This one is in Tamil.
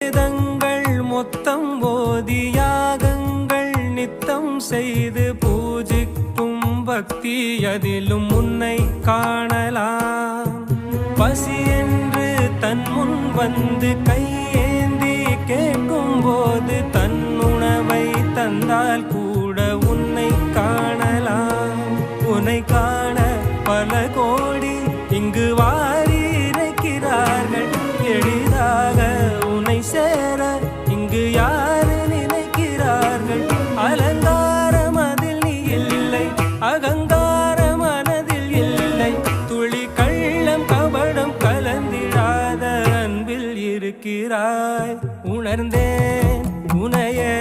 வேதங்கள் மொத்தம் ஓதி யாகங்கள் நித்தம் செய்து பூஜிக்கும் பக்தி அதிலும் உன்னை காணலாம். பசி என்று தன் முன் வந்து கையேந்தி கேட்கும் போது தன் உணவை தந்தால் கூட உன்னை காணலாம். உன்னை காண பல கோடி இங்கு வாரி இறைக்கிறார்கள். எளிதாக உன்னை சேர இங்கு யாரு நினைக்கிறார்கள். அலங்காரம் அதில் நீ இல்லை, அகங்கார மனதில் இல்லை. துளி கள்ளம் கபடம் கலந்திடாத அன்பில் இருக்கிறாய். உணர்ந்தேன் உனையே